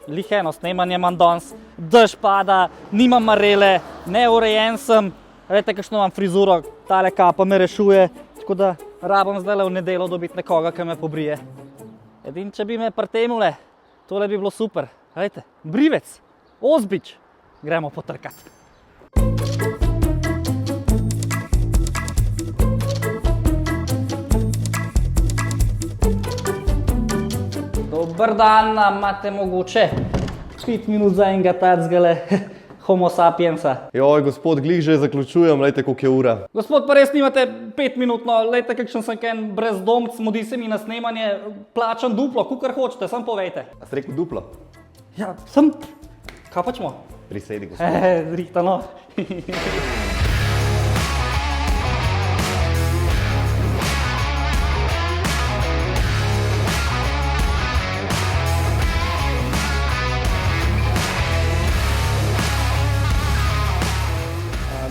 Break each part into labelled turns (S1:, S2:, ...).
S1: lih eno snemanje imam danes, dež pada, nimam marele, neurejen sem, glejte, kakšno imam frizuro, tale kapa me rešuje, tako da rabim zdajle v nedeljo dobiti nekoga, ki me pobrije. Edin, če bi me pritemule, tole bi bilo super. Glejte, brivec, Ozbič, gremo potrkat. Dober dan, imate mogoče 5 minut za enega tacgale homo sapiensa.
S2: Joj, gospod, glih že zaključujem, lejte, koliko je ura.
S1: Gospod, pa res nimate 5 minut, no, lejte, kakšen sem ken brezdomc, mudi se mi na snemanje, plačam duplo, kakor hočete, sam povejte.
S2: A si rekel duplo?
S1: Ja, sem, kaj pačmo?
S2: Prisedi, gospod.
S1: Rihtano.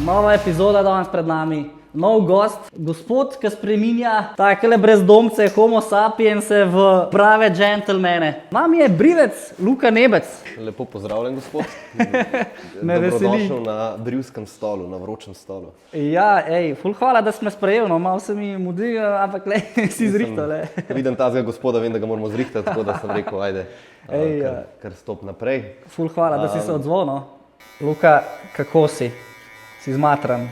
S1: Nova epizoda danes pred nami, nov gost, gospod, ki spreminja takele brezdomce, homo sapiense v prave džentelmene. Nam je brivec Luka Nebec.
S2: Lepo pozdravljen, gospod.
S1: Me veseli.
S2: Dobrodošel na brivskem stolu, na vročem stolu.
S1: Ja, ful hvala, da si me sprejel, no, malo se mi mudi, ampak si zrihtal.
S2: Vidim tazga gospoda, vem, da ga moramo zrihtati, tako da sem rekel, ajde, kar stop naprej.
S1: Ful hvala, da si se odzval, no. Luka, kako si? Si zmatran?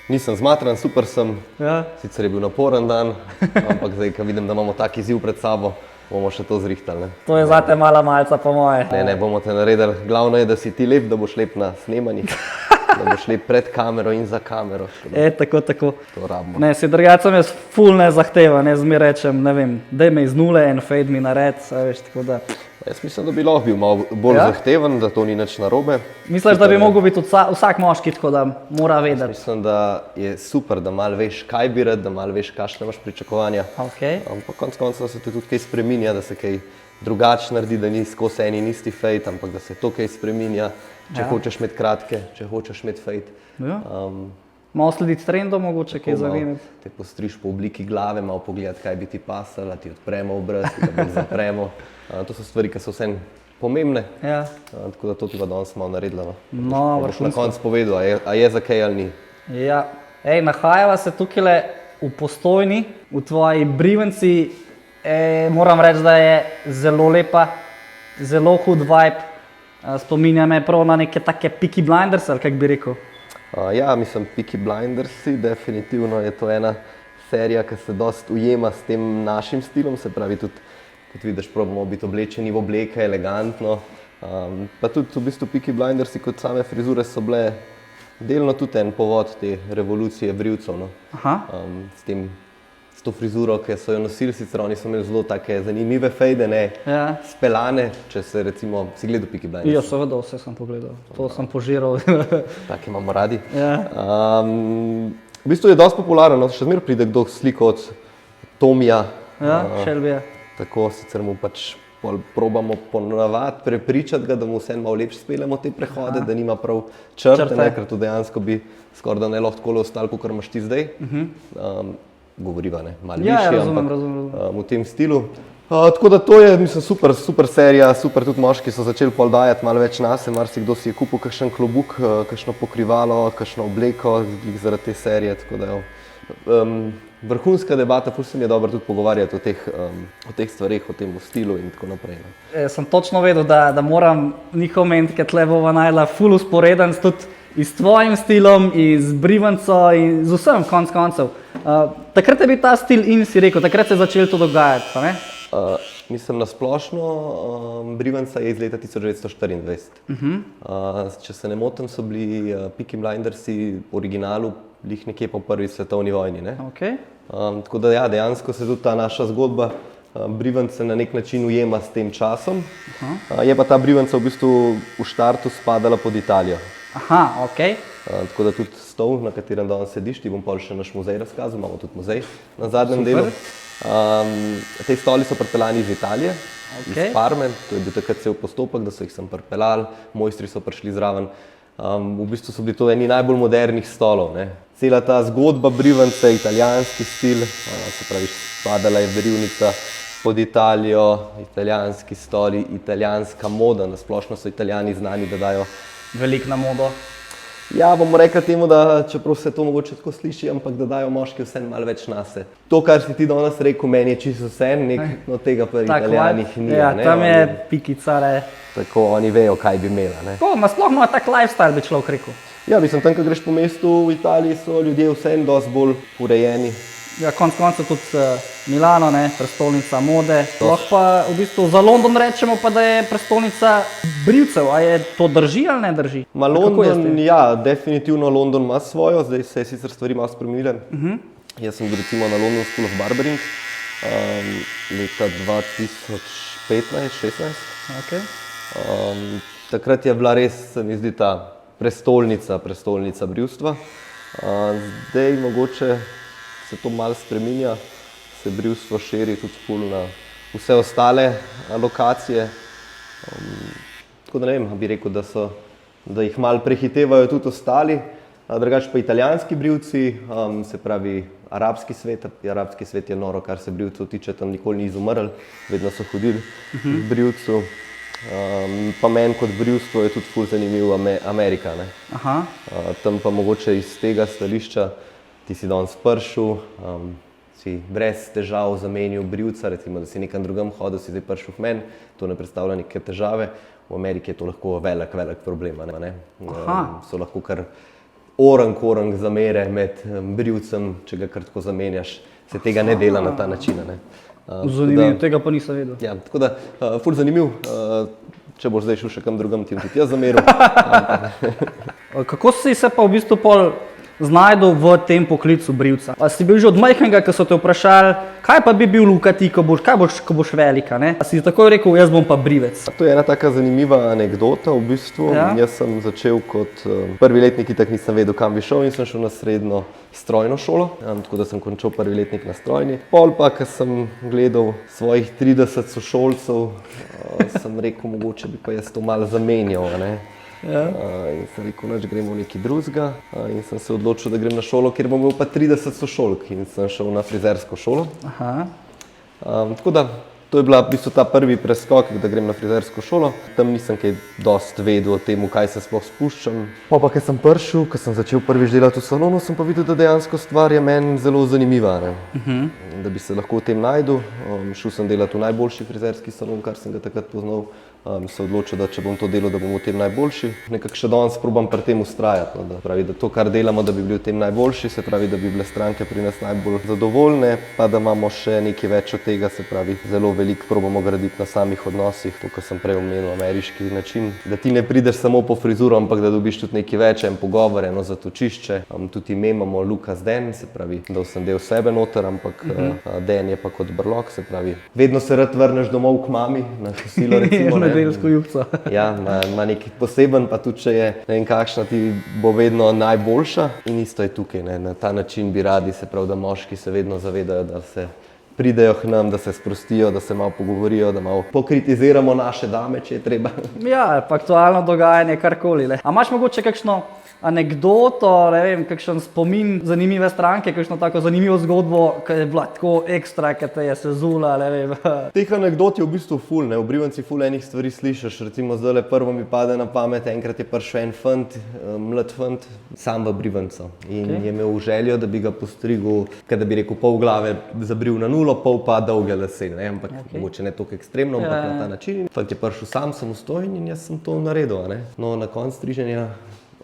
S2: Nisem zmatran, super sem.
S1: Ja.
S2: Sicer je bil naporen dan, ampak zdaj, ko vidim, da imamo tak izziv pred sabo, bomo še to zrihtali. Ne?
S1: To je zate mala malca, po moje.
S2: Ne, bomo te naredili. Glavno je, da si ti lep, da boš lep na snemanjih, da boš lep pred kamero in za kamero.
S1: Tako.
S2: To rabimo.
S1: Ne, si drugače sem jaz ful nezahteven, jaz mi rečem, ne vem, daj me iz nule en fade mi nared, veš, tako da.
S2: Jaz mislim, da bi lahko bil malo bolj zahteven, da to ni nič narobe.
S1: Misliš, da bi mogel biti vsak moški tako, da mora vedeti?
S2: Mislim, da je super, da malo veš, kaj bi rad, da malo veš, kakšne imaš pričakovanja.
S1: Okay.
S2: Ampak konec koncev se tudi kaj spreminja, da se kaj drugače naredi, da ni skozi eni isti fade, ampak da se to kaj spreminja, če hočeš imeti kratke, če hočeš imeti fade.
S1: Ja. Malo slediti trendom, mogoče kaj zavedeti.
S2: Te postriš po obliki glave, malo pogledati, kaj bi ti pasalo, ti odpremo obraz, ti ga zapremo. To so stvari, ki so vsem pomembne, tako da to tudi danes malo naredila.
S1: No,
S2: boš na koncu povedal, a je za kaj ali ni.
S1: Ja, nahajava se tukaj v Postojni, v tvoji brivenci. Moram reči, da je zelo lepa, zelo hud vibe. Spominja me prav na neke take Peaky Blinders, ali kak bi rekel.
S2: Ja, mislim, Peaky Blindersi, definitivno je to ena serija, ki se dost ujema s tem našim stilom, se pravi tudi, kot vidiš, probamo biti oblečeni v obleke, elegantno. Pa tudi v bistvu Peaky Blindersi kot same frizure so bile delno tudi en povod te revolucije brivcev. No. S to frizuro, ki so jo nosili, sicer oni so imeli zelo take zanimive fejde, spelane, če se recimo, si gledal Peaky Blinders?
S1: Ja, seveda, vse sem pogledal, to sem požiral.
S2: Take imamo radi. V bistvu je dosti popularno, še zmeraj pride kdo sliko od Tomija.
S1: Ja, Shelbyja.
S2: Tako, sicer mu pač probamo ponavadi prepričati ga, da mu vse malo lepše speljamo te prehode, da nima prav črte, ker to dejansko bi skoraj da ne lahko takole ostalo, kakor imaš ti zdaj. Govoriva, malo višje, ampak v tem stilu. Tako da to je, mislim, super serija, super tudi moški so začeli pol dajati malo več nase, marsikdo si je kupil kakšen klobuk, kakšno pokrivalo, kakšno obleko zaradi te serije, tako da vrhunska debata, ful se mi je dobro tudi pogovarjati o teh stvareh, o tem stilu in tako naprej.
S1: Sem točno vedel, da moram njihov ment, ker tle bova najela ful usporeden tudi s tvojim stilom, z brivanco in z vsem konc koncev. Takrat je bil ta stil in si rekel, takrat se je začelo to dogajati, pa ne?
S2: Mislim, na splošno brivanca je iz leta 1924. Če se ne motim, so bili Peaky Blindersi v originalu lih nekje po prvi svetovni vojni. Tako da ja, dejansko se tudi ta naša zgodba brivance na nek način ujema s tem časom. Je pa ta brivanca v bistvu v štartu spadala pod Italijo. Tako da tudi stol, na katerem danes sediš, ti bom pol še naš muzej razkazal, imamo tudi muzej na zadnjem delu. Te stoli so pripeljani iz Italije, iz Parme, to je bil takrat cel postopek, da so jih sem pripeljali, mojstri so prišli zraven. V bistvu so bili to eni najbolj modernih stolov. Cela ta zgodba brivance, italijanski stil, se pravi, spadala je verivnica pod Italijo, italijanski stoli, italijanska moda, nasplošno so Italijani znani, da dajo.
S1: Veliko na modo.
S2: Ja, bomo rekli temu, da čeprav se to mogoče tako sliši, ampak da dajo moški vseeno malo več nase. To, kar si ti danes rekel, meni je čisto vseeno, no tega pri Italijanih ni.
S1: Ja, tam je pikica, ne.
S2: Tako oni vejo, kaj bi imela, ne.
S1: Tako, nasploh ima tak lifestyle, bi človek rekel.
S2: Ja, mislim, tam, ko greš po mestu v Italiji, so ljudje vseeno dosti bolj urejeni.
S1: Ja, konec koncev tudi Milano, ne, prestolnica mode. Lahko pa v bistvu za London rečemo pa, da je prestolnica brivcev. A je to drži ali ne drži?
S2: Ma London, ja, definitivno London ima svojo, zdaj se je sicer stvari malo spremenile. Jaz sem bil recimo na London School of Barbering leta 2015-16.
S1: Okay.
S2: Takrat je bila res, se mi zdi, ta prestolnica brivstva. Zdaj mogoče se to malo spreminja, se brivstvo širi tudi ful na vse ostale lokacije. Tako da ne vem, bi rekel, da jih malo prehitevajo tudi ostali. Drugače pa italijanski brivci, se pravi arabski svet je noro, kar se brivcev tiče, tam nikoli ni izumrl, vedno so hodili v brivcu. Pa meni kot brivstvo je tudi ful zanimiv Amerika, ne. Tam pa mogoče iz tega stališča, ti si danes prišel, si brez težav zamenil brivca, recimo, da si nekam drugam hodil, si zdaj prišel v meni, to ne predstavlja neke težave. V Ameriki je to lahko velik problem, ne. So lahko kar orang zamere med brivcem, če ga kar tako zamenjaš, se tega ne dela na ta način, ne.
S1: Zanimivo, tega pa nisem vedel.
S2: Ja, tako da, ful zanimiv, če boš zdaj šel še kam drugam, ti bom tudi jaz zameril.
S1: Kako si se pa v bistvu pol znajdel v tem poklicu brivca? A si bil že od majhnega, ko so te vprašali, kaj pa bi bil Luka ti, ko boš velika, ne? A si takoj rekel, jaz bom pa brivec?
S2: To je ena taka zanimiva anekdota v bistvu. Ja. Jaz sem začel kot prvi letnik, itak nisem vedel, kam bi šel, in sem šel na srednjo strojno šolo, tako da sem končal prvi letnik na strojni. Pol pa, ko sem gledal svojih 30 sošolcev, sem rekel, mogoče bi pa jaz to malo zamenjal, ne? Ja. In sem rekel, nič, gremo v nekaj drugega, in sem se odločil, da grem na šolo, kjer bom imel pa 30 sošolk, in sem šel na frizersko šolo. Tako da, to je bila v bistvu ta prvi preskok, da grem na frizersko šolo. Tam nisem kaj dosti vedel o tem, kaj se sploh spuščam. Pa, ko sem prišel, ko sem začel prvič delati v salonu, sem pa videl, da dejansko stvar je meni zelo zanimiva, ne? Da bi se lahko v tem našel. Šel sem delati v najboljši frizerski salon, kar sem ga takrat poznal. Se odločil, da če bom to delal, da bom v tem najboljši. Nekako še danes probam pri tem vztrajati, no, da pravi, da to, kar delamo, da bi bili v tem najboljši, se pravi, da bi bile stranke pri nas najbolj zadovoljne, pa da imamo še nekaj več od tega, se pravi, zelo veliko probamo graditi na samih odnosih, to, kar sem prej omenil, ameriški način, da ti ne prideš samo po frizuro, ampak da dobiš tudi nekaj več, en pogovor, eno zatočišče. Tudi ime imamo Lucas Den, se pravi, da sem del sebe noter, ampak Den je pa kot brlog, se pravi, vedno se rad vrneš domov k mami, na kosilo recimo, ne.
S1: Nedeljsko juhico.
S2: Ja, ima nekaj poseben, pa tudi če je ne vem kakšna, ti bo vedno najboljša. In isto je tukaj, ne. Na ta način bi radi, se pravi, da moški se vedno zavedajo, da se pridejo k nam, da se sprostijo, da se malo pogovorijo, da malo pokritiziramo naše dame, če je treba.
S1: Ja, pa aktualno dogajanje, karkoli, ne. A imaš mogoče kakšno anekdoto, ne vem, kakšen spomin zanimive stranke, kakšno tako zanimivo zgodbo, ki je bila tako ekstra, ki te je sezula, ne vem.
S2: Teh anekdot je v bistvu ful, ne, v Brivanci ful enih stvari slišiš, recimo zdajle prvo mi pade na pamet, enkrat je prišel en fant, mlad fant, sam v Brivancu in je imel željo, da bi ga postrigel, da bi rekel pol glave zabril na nulo, pol pa dolge lase, ne, ampak mogoče ne toliko ekstremno, ampak na ta način. Fant je prišel sam, samostojen in jaz sem to naredil, ne. No, na koncu striženja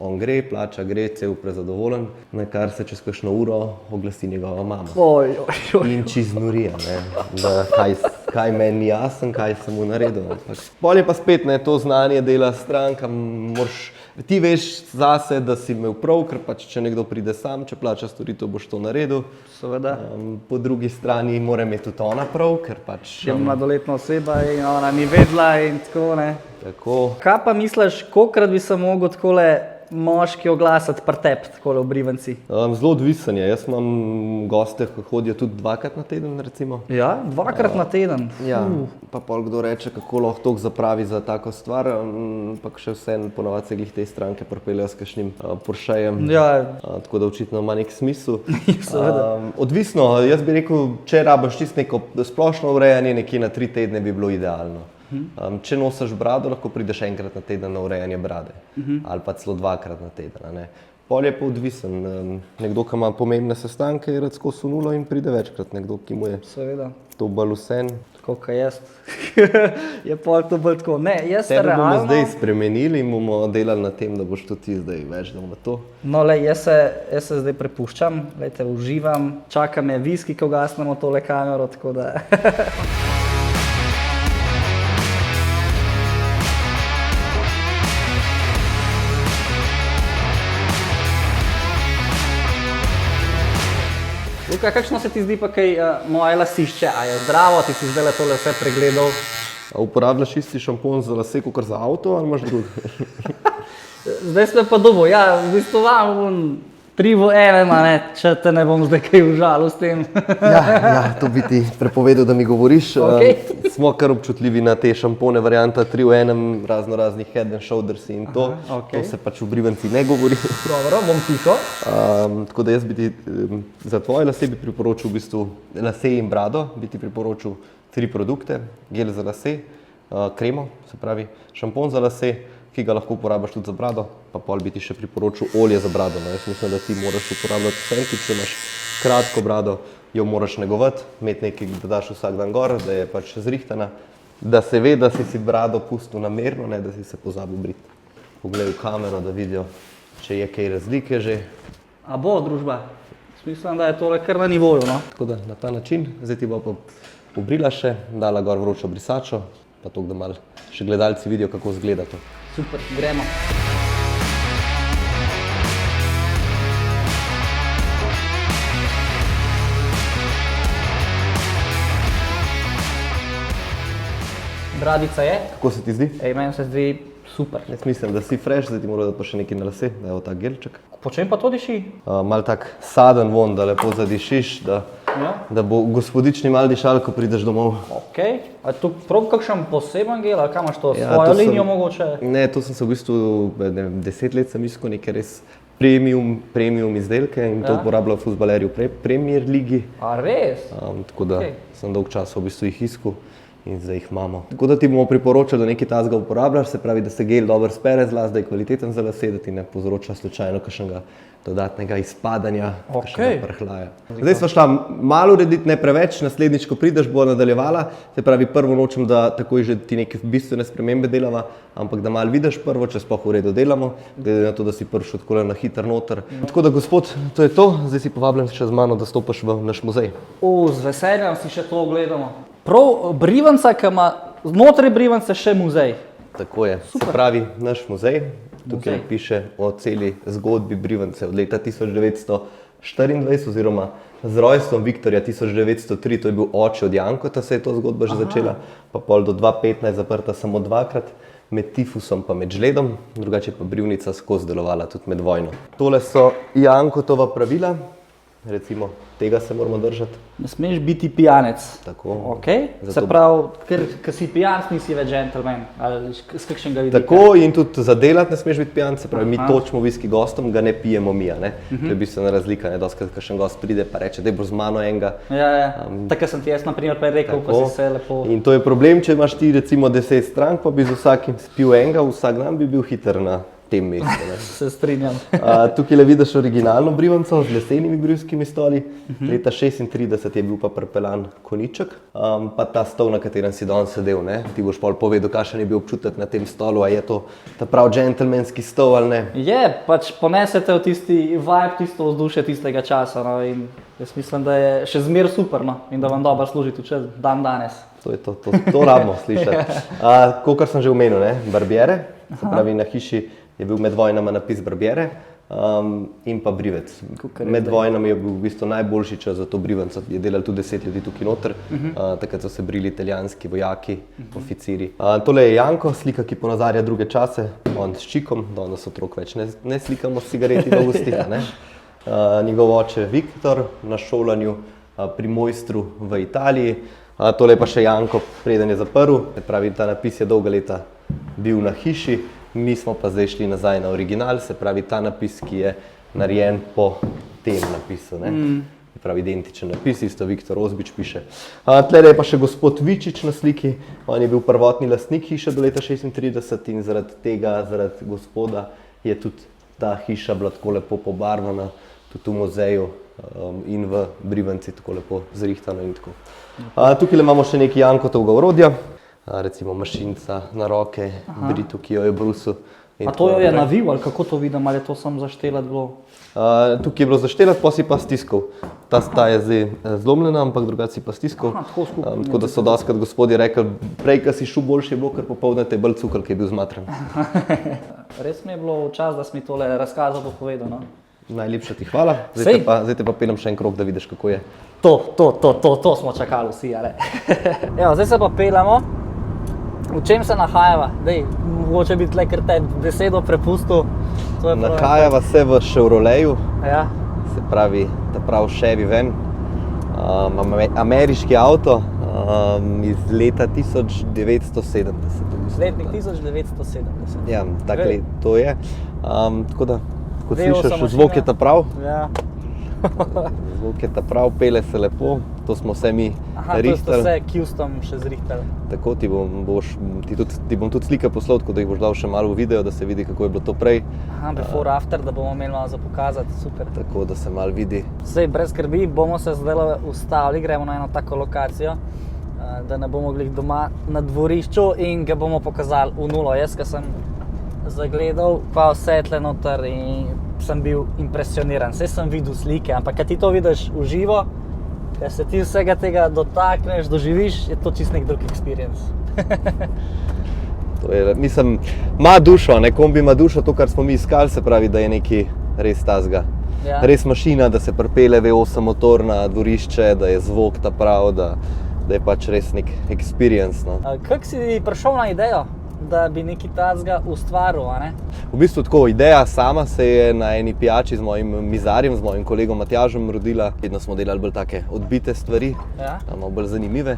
S2: on gre, plača, gre, cel prezadovoljen, na kar se čez kakšno uro oglasi njegova mama. In čist norija, ne, da kaj meni ni jasen, kaj sem mu naredil. Pol je pa spet, ne, to znanje dela stranka, ti veš zase, da si imel prav, ker pač če nekdo pride sam, če plača storitev, boš to naredil.
S1: Seveda.
S2: Po drugi strani mora imeti tudi ona prav, ker pač...
S1: Je mladoletna oseba in ona ni vedela in tako, ne.
S2: Tako. Kaj
S1: pa misliš, kolikokrat bi se mogel takole moški oglasiti pri tebi, takole v Brivanci?
S2: Zelo odvisen je. Jaz imam goste, ki hodijo tudi 2krat na teden, recimo.
S1: Ja, 2krat na teden? Citroen.
S2: Ja, pa pol kdo reče, kako lahko toliko zapravi za tako stvar, ampak še vseeno ponovadi se glih te stranke pripeljejo s kakšnim Porschejem.
S1: Ja.
S2: Tako da očitno ima nek smisel.
S1: Seveda.
S2: Odvisno, jaz bi rekel, če rabiš čisto neko splošno urejanje, nekje na 3 tedne bi bilo idealno. Če nosiš brado, lahko prideš enkrat na teden na urejanje brade ali pa celo 2-krat na teden. A ne. Pol je pa odvisen. Nekdo, ki ima pomembne sestanke, je rad skozi nulo in pride večkrat. Nekdo, ki mu je
S1: Seveda.
S2: to bolj vsem.
S1: Tako kot jaz. Je pol to bolj tako. Ne, jaz se
S2: Tebe bomo
S1: realno...
S2: zdaj spremenili in bomo delali na tem, da boš tudi ti zdaj več dal na to.
S1: No, lej, jaz se zdaj prepuščam, lejte, uživam, čaka me viski, ko gasnemo tole kamero, tako da... Luka, kakšno se ti zdi pa kaj moje lasišče? A je zdravo, ti si zdaj tole vse pregledal?
S2: A uporabljaš isti šampon za lase, kot za avto, ali imaš drug?
S1: Zdaj ste pa dobo, ja, v bistvu vam 3 v 1, ne, če te ne bom zdaj kaj užalil s tem.
S2: Ja, to bi ti prepovedal, da mi govoriš.
S1: Okej.
S2: Smo kar občutljivi na te šampone, varianta 3 v 1, raznih head and shoulders in to.
S1: okej.
S2: To se pač v brivanci ne govori.
S1: Dobro, bom tiho.
S2: Tako da jaz bi ti za tvoje lase bi priporočil v bistvu lase in brado, bi ti priporočil 3 produkte, gel za lase, kremo, se pravi šampon za lase, ki ga lahko uporabiš tudi za brado, pa pol bi ti še priporočil olje za brado. No, jaz mislim, da ti moraš uporabljati vse, če imaš kratko brado, jo moraš negovati, imeti nekaj, da daš vsak dan gor, da je pač zrihtana, da se ve, da si brado pustil namerno, ne da si se pozabil briti. Poglej v kamero, da vidijo, če je kaj razlike že.
S1: A bo družba? Mislim, da je tole kar na nivoju, no.
S2: Tako da na ta način, zdaj ti bo pa obrila še, dala gor vročo brisačo, pa to, da malo še gledalci vidijo, kako izgleda to.
S1: Super, gremo. Bradica je.
S2: Kako se ti zdi?
S1: Ej, meni se zdi super.
S2: Jaz mislim, da si fresh, zdaj ti mora dati pa še nekaj na lase, da je ta gelček.
S1: Po čem pa to diši?
S2: Mal tak saden von, da lepo zadišiš, da bo gospodični mal dišal, ko prideš domov.
S1: Okej. A tu prav kakšen poseben gel, ali kaj imaš to?
S2: Ja,
S1: Svojo
S2: to sem-
S1: linijo mogoče?
S2: Ne, to sem se v bistvu 10 let sem iskal neke res premium izdelke in to
S1: Ja.
S2: uporabljajo fuzbalerji v Premier ligi.
S1: A res?
S2: Tako da
S1: Okej.
S2: sem dolg čas v bistvu jih iskal in zdaj jih imamo. Tako da ti bomo priporočali, da nekaj takega uporabljaš, se pravi, da se gel dobro spere z las, da je kvaliteten za lase, da ti ne povzroča slučajno kakšnega dodatnega izpadanja,
S1: Okej.
S2: kakšnega prhljaja. Zdaj sva šla malo urediti, ne preveč, naslednjič, ko prideš, bo nadaljevala. Se pravi, prvo nočem, da takoj že ti neke bistvene spremembe delava, ampak da malo vidiš prvo, če sploh v redu delamo, glede na to, da si prišel tako na hiter noter. Tako da, gospod, to je to, zdaj si povabljen še z mano, da stopiš v naš muzej.
S1: Z veseljem si še to ogledamo. Prav Brivanca, ki ima znotraj Brivance še muzej.
S2: Tako je. Se pravi, naš muzej, tukaj
S1: Muzej.
S2: piše o celi zgodbi Brivance od leta 1924 oziroma z rojstvom Viktorja 1903, to je bil oče od Jankota, se je to zgodba že začela, pa pol do 2015 zaprta samo 2-krat, med tifusom pa med žledom, drugače pa Brivnica skozi delovala tudi med vojno. Tole so Jankotova pravila, recimo tega se moramo držati.
S1: Ne smeš biti pijanec.
S2: Tako.
S1: Okay. Se
S2: Zato-
S1: pravi, ker si pijanec, nisi več gentleman. Ali z kakšnega vidika?
S2: Tako in tudi za delati ne smeš biti pijan, se pravi, mi
S1: Aha.
S2: točimo viski gostom, ga ne pijemo mi, a ne. To je bistvena razlika, ne, doskrat kakšen gost pride pa reče, daj bo z mano enega.
S1: Ja. Tako sem ti jaz na primer prej rekel, pa
S2: Tako.
S1: si se lepo...
S2: In to je problem, če imaš ti recimo 10 strank, pa bi z vsakim spil enega, vsak dan bi bil hiter na tem mestu. Ne.
S1: Se strinjam.
S2: Tukaj le vidiš originalno Brivanco z lesenimi brivskimi stoli. Leta 1936 je bil pa prepeljan koniček, pa ta stol, na katerem si danes sedel. Ne? Ti boš pol povedal, kakšen je bil občutek na tem stolu, a je to ta prav džentelmenski stol ali ne.
S1: Je, pač ponesete v tisti vibe, tisto vzdušje tistega časa. No, in jaz mislim, da je še zmer super, no, in da vam dobro služi tudi še dan danes.
S2: To je to rabimo slišati. Kakor sem že omenil, ne? Barbiere, se pravi na hiši je bil med vojnama napis Barbiere in pa Brivec.
S1: Kakor je
S2: Med
S1: zdaj.
S2: vojnami je bil v bistvu najboljši čas za to Brivanco, je delalo tudi 10 ljudi tukaj noter, takrat so se brili italijanski vojaki, oficiri. Tole je Janko, slika, ki ponazarja druge čase, on s čikom, danes otrok več ne slikamo s cigareti v ustih, a ne. Njegov oče Viktor na šolanju pri mojstru v Italiji, Tole je pa še Janko, preden je zaprl. Pravi, ta napis je dolga leta bil na hiši, mi smo pa zdaj šli nazaj na original, se pravi ta napis, ki je narejen po tem napisu. Pravi identičen napis, isto Viktor Ozbič piše. Tle je pa še gospod Vičič na sliki, on je bil prvotni lastnik hiše do leta 36 in zaradi tega, zaradi gospoda, je tudi ta hiša bila tako lepo pobarvana, tudi v muzeju in v Brivanci tako lepo zrihtano in tako. Tukaj imamo še nekaj Jankotovega orodja, recimo mašinca na roke, Britu, ki jo je brusil.
S1: A to jo je navil ali kako to vidim, ali je to samo zaštelat bilo?
S2: Tukaj je bilo zaštelat, pa si pa stiskal. Ta je zdaj zlomljena, ampak drugače si pa stiskal. Tako da so doskrat gospodje rekli, prej, ko si šel boljše je bilo, ker popoldne te je bolj cukal, ki je bil zmatran.
S1: Res mi je bilo čas, da si mi tole razkazal, povedal, no?
S2: Najlepša ti hvala. Zdaj te pa pelem še en krog, da vidiš, kako je.
S1: To smo čakali vsi, ali? Evo, zdaj se pa pelamo. V čem se nahajava? Dej, mogoče bi tle kar te besedo prepustil.
S2: Nahajava se v Chevroletu,
S1: ja.
S2: Se pravi, ta prav Chevy van, ameriški avto iz leta 1970.
S1: Letnik 1970.
S2: Ja, tak let to je. Tako da, kot slišiš, zvok je ta prav.
S1: Ja.
S2: Zvok je ta prav, pele se lepo, to smo vse mi rihtali.
S1: To ste vse custom še zrihtali.
S2: Tako, ti bom tudi slike poslal, tako da jih boš dal še malo v video, da se vidi, kako je bilo to prej.
S1: Before, after, da bomo imeli malo za pokazati, super.
S2: Tako, da se malo vidi.
S1: Zdaj, brez skrbi, bomo se zdaj ustavili, gremo na eno tako lokacijo, da ne bomo glih doma na dvorišču in ga bomo pokazali v nulo. Jaz, ko sem zagledal, pa vse tle noter in sem bil impresioniran. Saj sem videl slike, ampak kad ti to vidiš v živo, kad se ti vsega tega dotakneš, doživiš, je to čist nek drug experience.
S2: To je, mislim, ima dušo, kombi ima dušo, to, kar smo mi iskali, se pravi, da je nekaj res tazga.
S1: Ja.
S2: Res mašina, da se pripelje V8 motor na dvorišče, da je zvok ta prav, da je pač res nek experience. No.
S1: Kako si prišel na idejo, da bi nekaj tazga ustvaril, a ne?
S2: V bistvu tako, ideja sama se je na eni pijači z mojim mizarjem, z mojim kolegom Matjažem rodila. Vedno smo delali bolj take odbite stvari, malo bolj zanimive.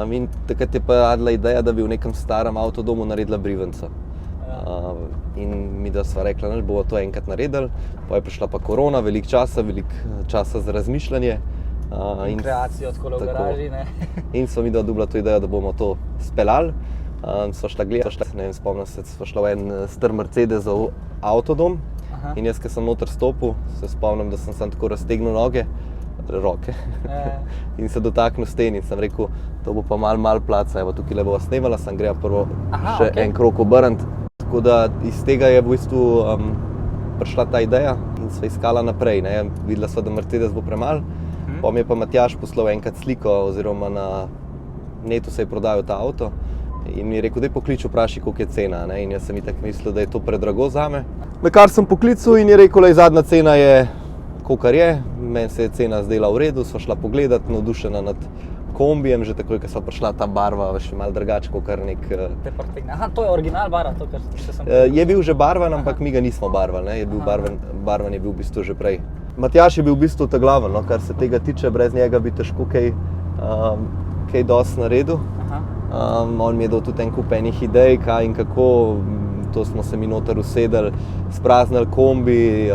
S2: In takrat je pa radila ideja, da bi v nekem starem avtodomu naredila brivanco. In mi da sva rekla, da bomo to enkrat naredili. Pa je prišla pa korona, veliko časa za razmišljanje.
S1: In kreacijo tako v garaži, ne?
S2: In sva mi dobila to idejo, da bomo to speljali. Sva šla gledati, ne vem, spomnim se, sva šla v en star Mercedesov avtodom. In jaz, ko sem noter stopil, se spomnim, da sem tako raztegnil roke in se dotaknil sten in sem rekel, to bo pa malo placa, evo tukaj le bova snemala, sem greja prvo še en krog obrniti. Tako da iz tega je v bistvu prišla ta ideja in sva iskala naprej, ne. Videla sva, da Mercedes bo premalo, pa mi je pa Matjaž poslal enkrat sliko, oziroma na netu se je prodajal ta avto. In mi je rekel, daj poklič, vprašaj, koliko je cena, ne? In jaz sem itak mislil, da je to predrago zame. Na kar sem poklical in je rekel, da zadnja cena je, kolikor je. Meni se je cena zdela v redu, sva šla pogledat, navdušena nad kombijem, že takoj, ko sva prišla, ta barva še malo drugače, kakor nek...
S1: to je original barva, to, kar še sem...
S2: Je bil že barvan, ampak mi ga nismo barvali, ne? Barvan je bil v bistvu že prej. Matjaž je bil v bistvu ta glaven, no? Kar se tega tiče, brez njega bi težko kaj dosti naredil. On mi je dal tudi en kup enih idej, kaj in kako, to smo se mi noter usedeli, spraznili kombi,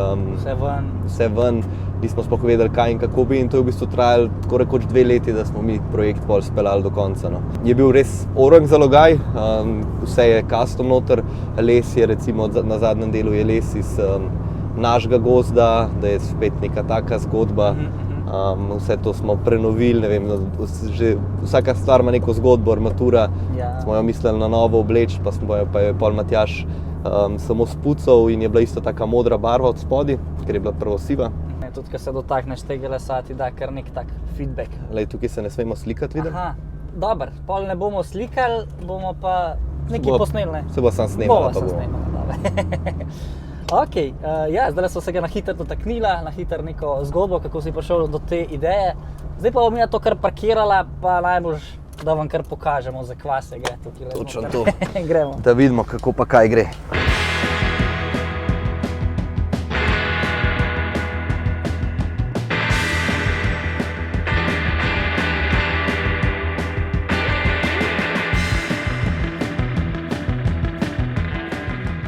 S2: vse ven, nismo sploh vedeli, kaj in kako bi, in to je v bistvu trajalo tako rekoč 2 leti, da smo mi projekt pol speljali do konca. No. Je bil res orang zalogaj, vse je custom noter, les je recimo na zadnjem delu je les iz našega gozda, da je spet neka taka zgodba. Vse to smo prenovili, ne vem, že vsaka stvar ima neko zgodbo, armatura, smo jo mislili na novo obleči, pa je pol Matjaž samo spucal in je bila isto taka modra barva od spodaj, ker je bila prvo siva.
S1: Tudi, ko se dotakneš tega lesa, ti da kar nek tak feedback.
S2: Lej, tukaj se ne smemo slikati, vidim?
S1: Dobar, pol ne bomo slikali, bomo pa nekaj posneli, ne?
S2: Se bo sam snemala, pa bomo.
S1: Ok, zdaj smo se ga na hitro dotaknila, na hitro neko zgodbo, kako si prišel do te ideje. Zdaj pa bom to kar parkirala, pa najbolj, da vam kar pokažemo, za kva se gre tukaj.
S2: Točno to,
S1: gremo.
S2: Da vidimo, kako pa kaj gre.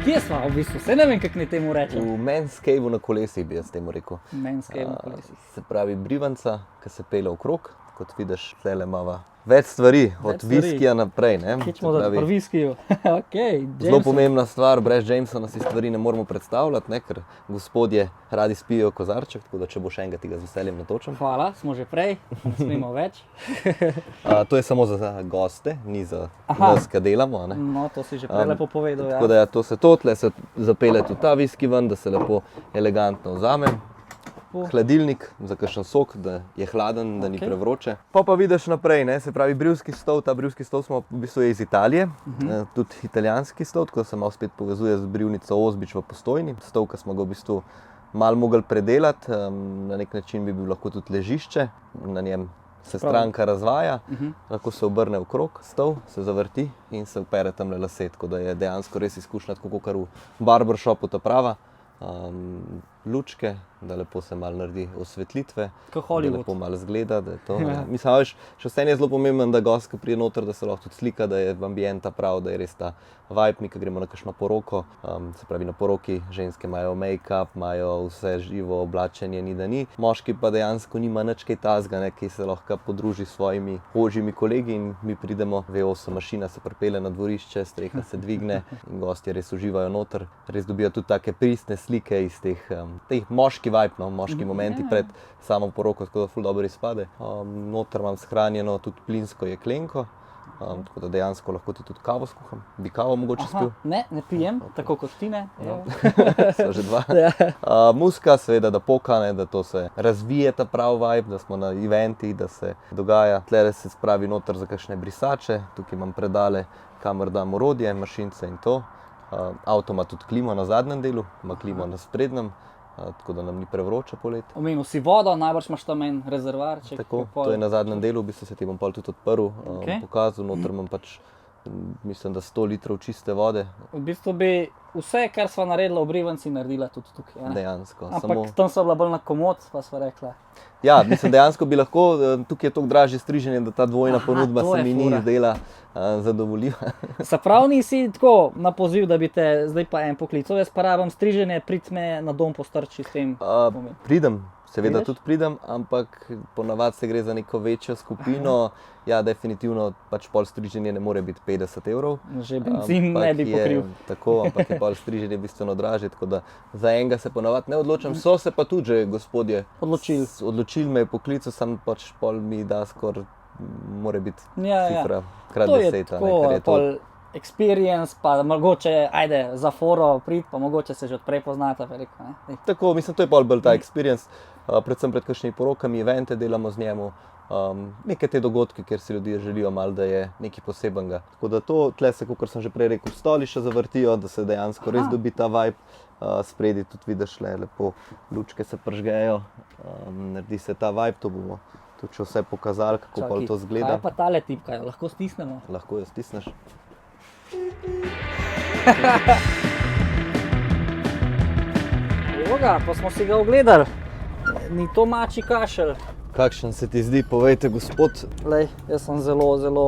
S1: Kje sva v bistvu? Saj ne vem, kako naj temu rečem.
S2: V Manscapeu na kolesih bi jaz temu rekel.
S1: Manscapeu na kolesih.
S2: Se pravi brivanca, ki se pele okrog. Kot vidiš, tlele imava več stvari, od viskija naprej.
S1: Kje smo pri viskiju? Okay,
S2: zelo pomembna stvar, brez Jamesona si stvari ne moremo predstavljati, ne? Ker gospodje radi spijo kozarček, tako da če bo še enega, ti ga z veseljem natočem.
S1: Hvala, smo že prej, ne smemo več.
S2: To je samo za goste, ni za nas, ki delamo. Ne?
S1: No, to si že prej lepo povedal.
S2: Tako da to se tle se zapele tudi ta viski ven, da se lepo elegantno vzame. Hladilnik za kakšen sok, da je hladen, da ni prevroče. Pa vidiš naprej, ne? Se pravi brivski stol, ta brivski stol smo v bistvu iz Italije, tudi italijanski stol, tako da se malo spet povezuje z brivnico Ozbič v Postojni. Stol, ki smo ga v bistvu malo mogli predelati, na nek način bi bil lahko tudi ležišče, na njem se stranka razvaja, lahko se obrne okrog stol, se zavrti in se opere tamle lase, tako da je dejansko res izkušnja, tako kot v barbershopu ta prava. Lučke, da lepo se malo naredi osvetlitve, da lepo malo zgleda, da je to. Mislim, še vseeno je zelo pomembno, da gost, ki pride noter, da se lahko tudi slika, da je ambienta prav, da je res ta vibe, mi, ko gremo na kakšno poroko, se pravi na poroki ženske imajo make-up, imajo vse živo oblačenje, ni da ni. Moški pa dejansko nima nič kaj tazga, ki se lahko podruži s svojimi ožjimi kolegi in mi pridemo, V8 mašina se pripelje na dvorišče, streha se dvigne in gostje res uživajo noter, res dobijo tudi take pristne slike iz teh moški vibe, no, moški momenti pred samo poroko, tako da ful dobro izpade. Noter imam shranjeno tudi plinsko jeklenko, tako da dejansko lahko ti tudi kavo skuham. Bi kavo mogoče spil?
S1: Ne pijem, tako kot ti ne.
S2: Sva že dva. Muska, seveda, da pokane, da to se razvije ta prav vibe, da smo na eventih, da se dogaja. Tlele se spravi noter za kakšne brisače, tukaj imam predale, kamor dam orodje, mašince in to. Avto ima tudi klimo na zadnjem delu, ima klimo na sprednjem, tako da nam ni prevroče poleti.
S1: Omenil si vodo, najbrž imaš tam en rezervoarček.
S2: Tako, to je na zadnjem delu, v bistvu se ti bom pol tudi odprl, pokazal, noter imam pač, mislim, da 100 litrov čiste vode. V
S1: bistvu bi vse, kar sva naredila v brivanci, naredila tudi tukaj.
S2: Dejansko.
S1: Ampak tam sva bila bolj na komod, pa sva rekla.
S2: Ja, mislim, dejansko bi lahko, tukaj je toliko dražje striženje, da ta dvojna ponudba se mi ni zdela zadovoljiva. Se
S1: pravi, nisi tako na poziv, da bi te zdaj pa en poklical, jaz pa rabim striženje, prid me na dom postrči s tem.
S2: Pridem, seveda tudi pridem, ampak ponavadi se gre za neko večjo skupino. Ja, definitivno pač pol striženje ne more biti 50 evrov.
S1: Že benzin ne bi pokril.
S2: Tako, ampak je pol striženje bistveno dražje, tako da za enega se ponavadi ne odločam. So se pa tudi že gospodje odločili, me je poklical, sam pač pol mi da skoraj, more biti cifra krat 10.
S1: To je tako, pol experience, pa mogoče, ajde, za foro prid, pa mogoče se že odprej poznata veliko, ne?
S2: Tako, mislim, to je pol bolj ta experience, predvsem pred kakšnimi porokami, evente delamo z njemu. Neke te dogodke, kjer si ljudje želijo malo, da je nekaj posebenega. Tako da to, tle se, kot sem že prej rekel, stoli še zavrtijo, da se dejansko res dobi ta vibe. Spredi tudi vidiš, lepo lučke se pržgejo, naredi se ta vibe, to bomo tudi še vse pokazali, kako pol to zgleda.
S1: Kaj pa tale tipka, jo lahko stisnemo?
S2: Lahko jo stisneš.
S1: Evo ga, pa smo si ga ogledali. Ni to mačji kašelj.
S2: Kakšen se ti zdi, povejte, gospod?
S1: Lej, jaz sem zelo, zelo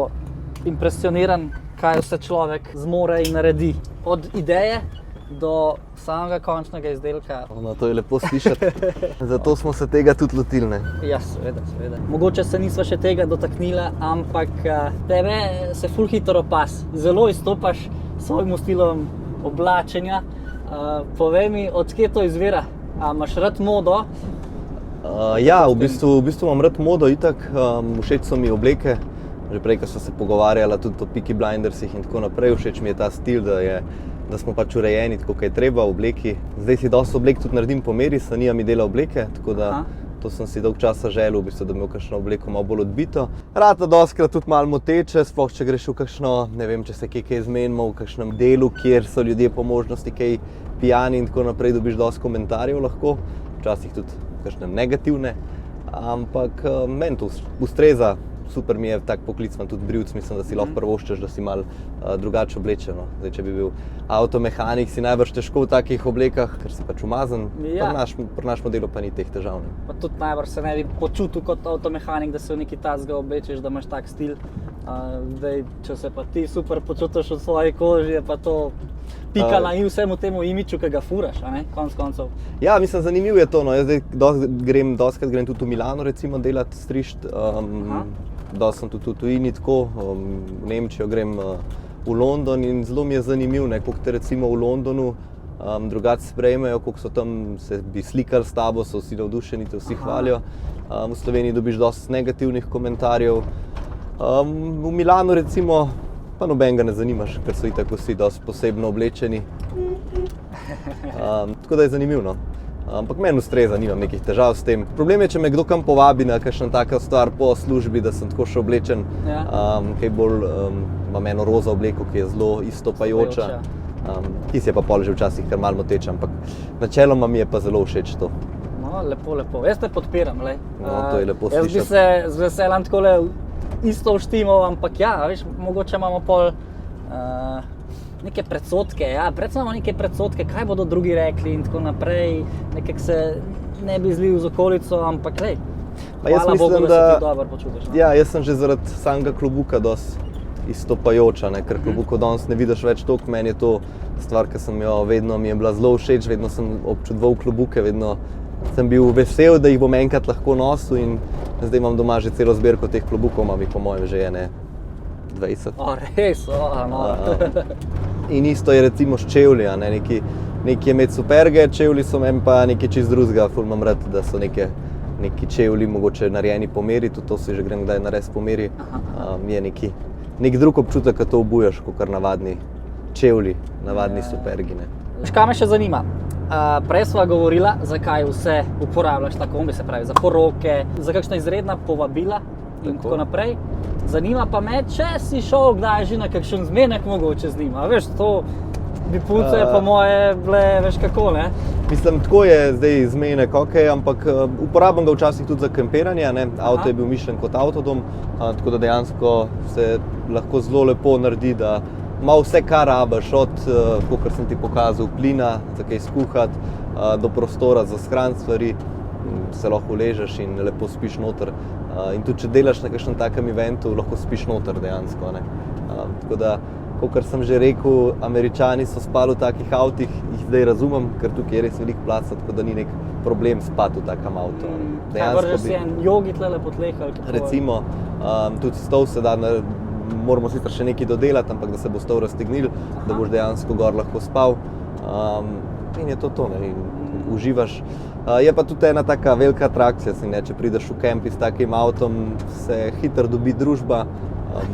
S1: impresioniran, kaj vse človek zmore in naredi. Od ideje do samega končnega izdelka.
S2: No, to je lepo slišati. Zato smo se tega tudi lotili, ne?
S1: Ja, seveda, seveda. Mogoče se nisva še tega dotaknila, ampak tebe se ful hitro opaz. Zelo izstopaš s svojim stilom oblačenja. Povej mi, od kje to izvira? A imaš rad modo?
S2: Ja, v bistvu imam rad modo, itak. Všeč so mi obleke. Že prej, ko sva se pogovarjala tudi o Peaky Blindersih in tako naprej, všeč mi je ta stil, da smo pač urejeni, tako kot je treba v obleki. Zdaj si dosti oblek tudi naredim po meri, Sanija mi dela obleke, tako da to sem si dolg časa želel, v bistvu, da bi imel kakšno obleko malo bolj odbito. Rata dostikrat tudi malo moteče, sploh če greš v kakšno, ne vem, če se kaj zmenimo, v kakšnem delu, kjer so ljudje po možnosti kaj pijani in tako naprej, dobiš dosti komentarjev lahko, včasih tudi kakšne negativne, ampak meni to ustreza. Super mi je tak poklic, imam tudi brivc, mislim, da si lahko prvoščeš, da si malo drugače oblečen. Zdaj, če bi bil avtomehanik, si najbrž težko v takih oblekah, ker si pač umazan.
S1: Ja.
S2: Pri našem delu pa ni teh težav.
S1: Pa tudi najbrž se ne bi počutil kot avtomehanik, da se v neki tacga oblečeš, da imaš tak stil. Zdaj, če se pa ti super počutiš v svoji koži, je pa to pikala in vsemu temu imiču, ki ga furaš, a ne, konc koncev.
S2: Ja, mislim, zanimivo je to, no. Jaz zdaj doskrat grem tudi v Milano recimo delati strišt, dosti sem tudi v tujini tako, v Nemčijo grem v London in zelo mi je zanimivo, ne, koliko te recimo v Londonu drugače sprejmejo, koliko so tam se bi slikali s tabo, so vsi navdušeni, te vsi hvalijo. V Sloveniji dobiš dosti negativnih komentarjev. V Milanu recimo pa nobenega ne zanimaš, ker so itak vsi dosti posebno oblečeni. Tako da je zanimivo, no. Ampak meni ustreza, nimam nekih težav s tem. Problem je, če me kdo kam povabi na kakšno taka stvar po službi, da sem tako še oblečen, kaj bolj imam eno roza obleko, ki je zelo istopajoča. Ki si je pa pol že včasih kar malo moteča, ampak načeloma mi je pa zelo všeč to.
S1: No, lepo, lepo. Jaz te podpiram, lej.
S2: No, to je lepo slišati.
S1: Jaz bi se z veseljem takole isto uštimal, ampak ja, veš, mogoče imamo pol neke predsodke, ja, predvsem imamo neke predsodke, kaj bodo drugi rekli in tako naprej, nekako se ne bi zlil z okolico, ampak lej, hvala Bogu, da se ti dobro počutiš. No?
S2: Ja, jaz sem že zaradi samega klobuka dosti istopajoča, ne, ker klobukov danes ne vidiš več toliko, meni je to stvar, ki sem jo vedno mi je bila zelo všeč, vedno sem občudoval klobuke, vedno sem bil vesel, da jih bom enkrat lahko nosil in zdaj imam doma že celo zbirko teh klobukov, imam jih po mojem že ene 20.
S1: Res? No.
S2: In isto je recimo s čevlji, ne, neki je med superge, čevlji so meni pa nekaj čist drugega, ful imam rad, da so neki čevlji mogoče narejeni po meri, tudi to si že grem kdaj narediti po meri, je nek drug občutek, ko to obujaš, kot navadni čevlji, navadni supergi.
S1: Veš, kaj me še zanima? Prej sva govorila, zakaj vse uporabljaš ta kombi, se pravi za poroke, za kakšna izredna povabila in tako naprej. Zanima pa me, če si šel kdaj že na kakšen zmenek mogoče z njima, veš, to bi punce po moje bile, veš kako, ne?
S2: Mislim, tako je zdaj zmenek, okej, ampak uporabljam ga včasih tudi za kemperanje, ne? Avto je bil mišljen kot avtodom, tako da dejansko se lahko zelo lepo naredi, da ima vse, kar rabiš, od, kakor sem ti pokazal, plina za kaj skuhati, do prostora za shraniti stvari, se lahko uležeš in lepo spiš noter. In tudi, če delaš na kakšnem takem eventu, lahko spiš noter dejansko, ne. Tako da, kakor sem že rekel, Američani so spali v takih avtih, jih zdaj razumem, ker tukaj je res veliko placa, tako da ni nek problem spati v takem avtu.
S1: Kaj že si en jogi tlele po tleh ali kako?
S2: Recimo, tudi stol se da, moramo sicer še nekaj dodelati, ampak da se bo stol raztegnil, da boš dejansko gor lahko spal. In je to, ne, in uživaš. Je pa tudi ena taka velika atrakcija, ne, če prideš v kemp s takim avtom, se hitro dobi družba.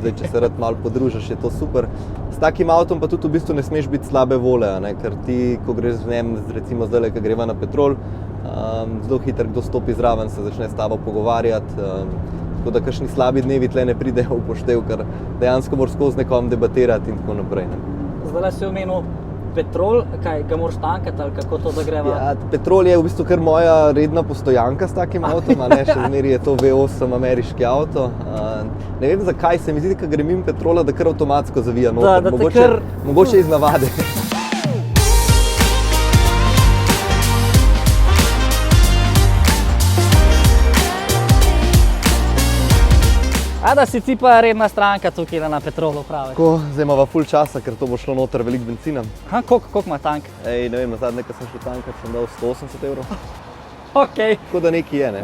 S2: Zdaj, če se rad malo podružiš, je to super. S takim avtom pa tudi v bistvu ne smeš biti slabe volje, ne, ker ti, ko greš z njim, recimo zdajle, ko greva na Petrol, zelo hitro kdo stopi zraven, se začne s tabo pogovarjati, tako da kakšni slabi dnevi tle ne pridejo v poštev, ker dejansko moraš skozi nekom debatirati in tako naprej. Ne.
S1: Zdajle si omenil Petrol, kaj, ga moraš tankati ali kako to zagreva?
S2: Ja, Petrol je v bistvu kar moja redna postojanka s takim avtom, a ne, še zmeri je to V8 ameriški avto. Ne vem zakaj, se mi zdi, ko grem mimo Petrola, da kar avtomatsko zavija noter, mogoče iz navade.
S1: Da si ti pa redna stranka tukaj na Petrolu, pravi.
S2: Tako, zdaj imava ful časa, ker to bo šlo noter veliko bencina.
S1: Koliko ima tank?
S2: Ne vem, nazadnje, ko sem šel tankat, sem dal 180 €.
S1: Okej.
S2: Tako da nekaj je, ne.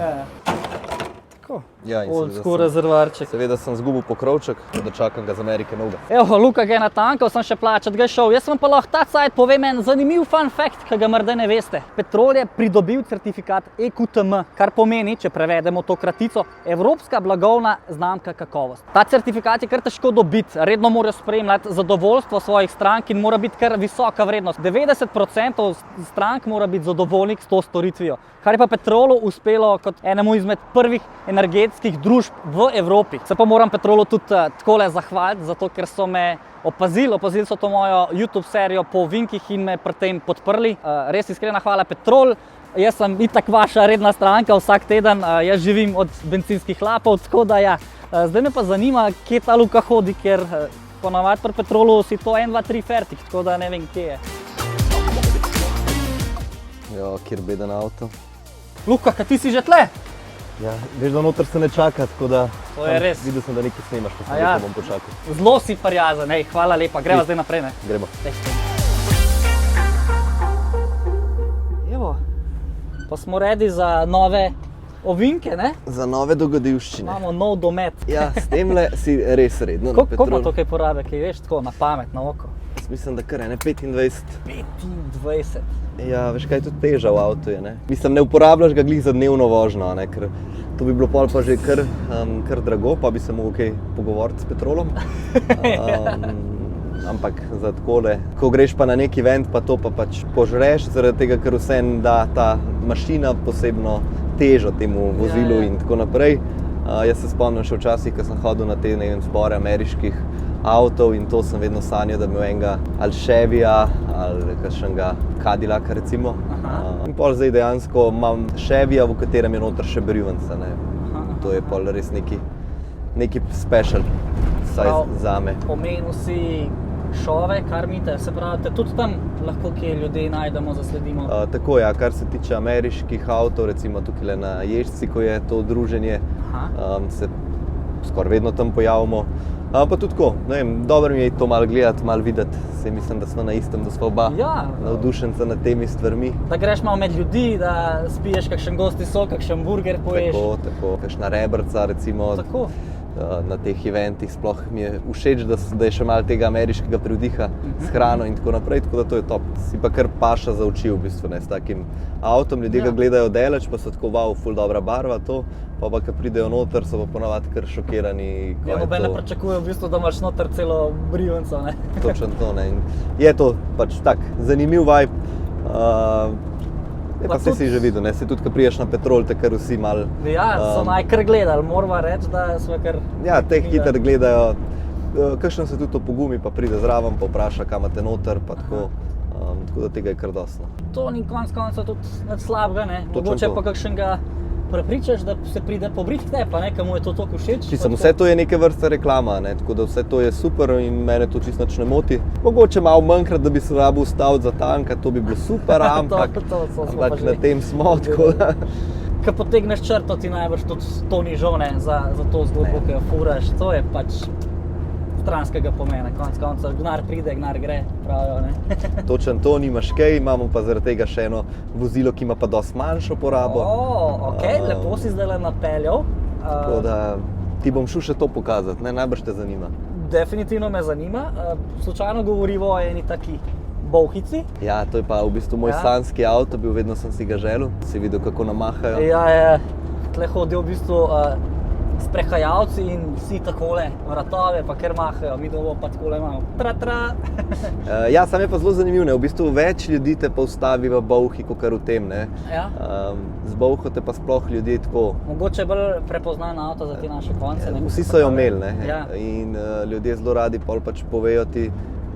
S1: Tako,
S2: Ja, in
S1: old school rezervoarček.
S2: Seveda sem zgubil pokrovček, da čakam ga z Amerike novega.
S1: Evo, Luka ga je natankal, sem še plačat ga šel. Jaz vam pa lahko ta cajt povem en zanimiv fun fact, ki ga morda ne veste. Petrol je pridobil certifikat EQTM, kar pomeni, če prevedemo to kratico, Evropska blagovna znamka kakovost. Ta certifikat je kar težko dobiti, redno morajo spremljati zadovoljstvo svojih strank in mora biti kar visoka vrednost. 90% strank mora biti zadovoljnih s to storitvijo, kar je pa Petrolu uspelo kot enemu izmed prvih energetskih družb v Evropi. Se pa moram Petrolu tudi takole zahvaliti, zato ker so me opazili so to mojo YouTube serijo po vinkih in me pri tem podprli. Res iskrena hvala Petrol. Jaz sem itak vaša redna stranka vsak teden, jaz živim od bencinskih lapov, tako da ja. Zdaj me pa zanima, kje ta Luka hodi, ker ponavadi pri Petrolu si to 1, 2, 3 fertik, tako da ne vem, kje je.
S2: Ja, kjer beden avto.
S1: Luka, kaj ti si že tle?
S2: Ja, veš, da noter se ne čaka, tako da...
S1: To je res.
S2: Videl sem, da nekaj snemaš, pa sem rekel, bom počakal.
S1: Zelo si prijazen, hvala lepa. Greva zdaj naprej, ne?
S2: Gremo.
S1: Dej. smo redi za nove ovinke, ne?
S2: Za nove dogodivščine.
S1: Imamo nov domet.
S2: Ja, s temle si res redno na
S1: Koliko ima
S2: Petrol.
S1: to kaj porabe, kaj veš, tako na pamet, na oko?
S2: Jaz mislim, da kar 25.
S1: 25.
S2: Ja, veš kaj, tudi teža v avtu je, ne. Mislim, ne uporabljaš ga glih za dnevno vožnjo, ne, ker to bi bilo pol pa že kar drago, pa bi se mogel kaj pogovoriti s Petrolom. Ampak za takole, ko greš pa na neki event, pa to pa pač požreš, zaradi tega, ker vseeno da ta mašina posebno težo temu vozilu in tako naprej. Jaz se spomnim še včasih, ko sem hodil na te, ne vem, zbore ameriških avtov in to sem vedno sanjal, da bi imel enega ali Chevyja ali kakšnega Cadillaca recimo. In pol zdaj dejansko imam Chevyja, v katerem je noter še Brivanca, ne. To je pol res neki special, vsaj zame.
S1: Omenil si šove, Karmite, se pravi, te tudi tam lahko kje ljudi najdemo, zasledimo?
S2: Tako, ja, kar se tiče ameriških avtov, recimo tukaj na Ježci, ko je to druženje, se skoraj vedno tam pojavimo. Pa tudi tako, ne vem, dobro mi je to malo gledati, malo videti, saj mislim, da smo na istem, da smo oba navdušenca nad temi stvarmi.
S1: Da greš malo med ljudi, da spiješ kakšen gosti sok, kakšen burger poješ.
S2: Tako, kakšna rebrca recimo.
S1: Tako.
S2: Na teh eventih sploh mi je všeč, da je še malo tega ameriškega privdiha s hrano in tako naprej, tako da to je top. Si pa kar paša za oči v bistvu, ne, s takim avtom, ljudje ga gledajo daleč, pa so tako wow, ful dobra barva to, pa ko pridejo noter, so pa ponavadi kar šokirani, ko je to.
S1: Noben ne pričakuje v bistvu, da imaš noter celo Brivanco, ne.
S2: Točno to, ne. In je to pač tak zanimiv vibe. Pa saj si že videl, ne, se tudi, ko priješ na Petrol, te kar vsi malo...
S1: Ja, so naj kar gledali, moramo reči, da smo kar...
S2: Ja, te hitro gledajo, kakšen se tudi opogumi, pa pride zraven, pa vpraša, kam imate noter, pa tako. Tako da tega je kar dosti.
S1: To ni konec konca tudi nič slabega, ne?
S2: Točno
S1: Mogoče
S2: to.
S1: pa kakšnega prepričaš, da se pride pobrit k tebi, ne, komu je to toliko všeč.
S2: Mislim, vse to je neke vrste reklama, ne, tako da vse to je super in mene to čisto nič ne moti. Mogoče malo manjkrat, da bi se rabil ustaviti za tanka, to bi bilo super, ampak na tem smo, tako da...
S1: Ko potegneš črto, ti najbrž tudi to ni žal, ne, za to zgodbo, ki jo furaš, to je pač stranskega pomena, konec koncev, gnar pride, gnar gre, pravijo, ne.
S2: Točno to, nimaš kaj, imamo pa zaradi tega še eno vozilo, ki ima pa dosti manjšo porabo.
S1: Okej, lepo si zdajle napeljal.
S2: Tako da ti bom šel še to pokazati, ne, najbrž te zanima.
S1: Definitivno me zanima, slučajno govorivo o eni taki bolhici.
S2: Ja, to je pa v bistvu moj sanjski avto, vedno sem si ga želel, si videl, kako namahajo.
S1: Ja, tle hodijo v bistvu sprehajalci in vsi takole vratove, pa kar mahajo, mi dobo pa takole imamo. Tra.
S2: Ja, sam je pa zelo zanimiv, ne, v bistvu več ljudi te pa ustavi v bolhi, kakor v tem, ne.
S1: Ja.
S2: Z bolho te pa sploh ljudje tako...
S1: Mogoče bolj prepoznan avto za te naše konce, ne.
S2: Vsi so jo imeli, ne,
S1: ja.
S2: In ljudje zelo radi pol pač povejo ti,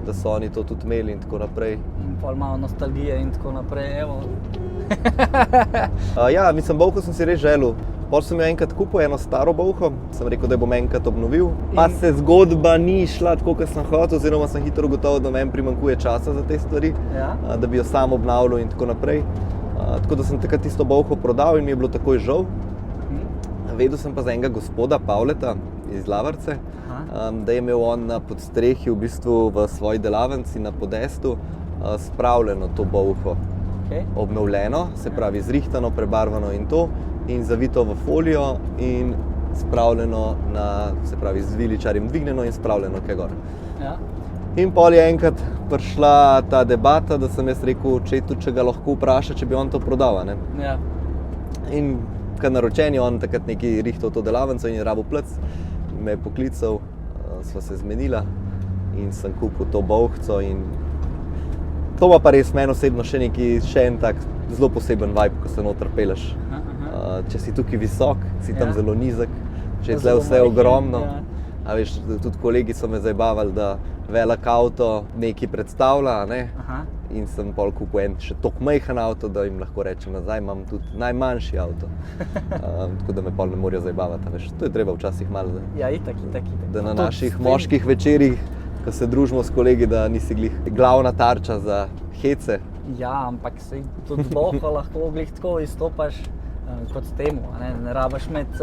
S2: da so oni to tudi imeli in tako naprej.
S1: In pol malo nostalgije in tako naprej, evo.
S2: Ja, mislim, bolho sem si res želel. Pol sem jo enkrat kupil, eno staro bolho, sem rekel, da jo bom enkrat obnovil. Pa se zgodba ni šla tako, kot sem hotel, oziroma sem hitro ugotovil, da meni primanjkuje časa za te stvari, da bi jo sam obnavljal in tako naprej. Tako da sem takrat tisto bolho prodal in mi je bilo takoj žal. Vedel sem pa za enega gospoda, Pavleta iz Lavarce, da je imel on na podstrehi v bistvu v svoji delavnici na podestu spravljeno to bolho. Obnovljeno, se pravi zrihtano, prebarvano in to, in zavito v folijo in spravljeno na, se pravi z viličarjem dvignjeno in spravljeno kaj gor.
S1: Ja.
S2: In pol je enkrat prišla ta debata, da sem jaz rekel očetu, če ga lahko vpraša, če bi on to prodal, ne.
S1: Ja.
S2: In kad naročen je on takrat neki rihtal to delavnico in je rabil plec, me je poklical, sva se zmenila in sem kupil to bolhco in to pa res meni osebno še en tak zelo poseben vibe, ko se noter peleš. Če si tukaj visok, si tam zelo nizek, če je tle vse ogromno. A veš, tudi kolegi so me zabavali, da velik avto nekaj predstavlja, ne? In sem pol kupil en še toliko majhen avto, da jim lahko rečem nazaj, imam tudi najmanjši avto. Tako da me pol ne morajo zabavati, veš, to je treba včasih malo,
S1: Ja, itak.
S2: da na naših moških večerih, ko se družimo s kolegi, da nisi glih glavna tarča za hece.
S1: Ja, ampak sej tudi z bolho lahko glih tako izstopaš kot temu, ne rabiš imeti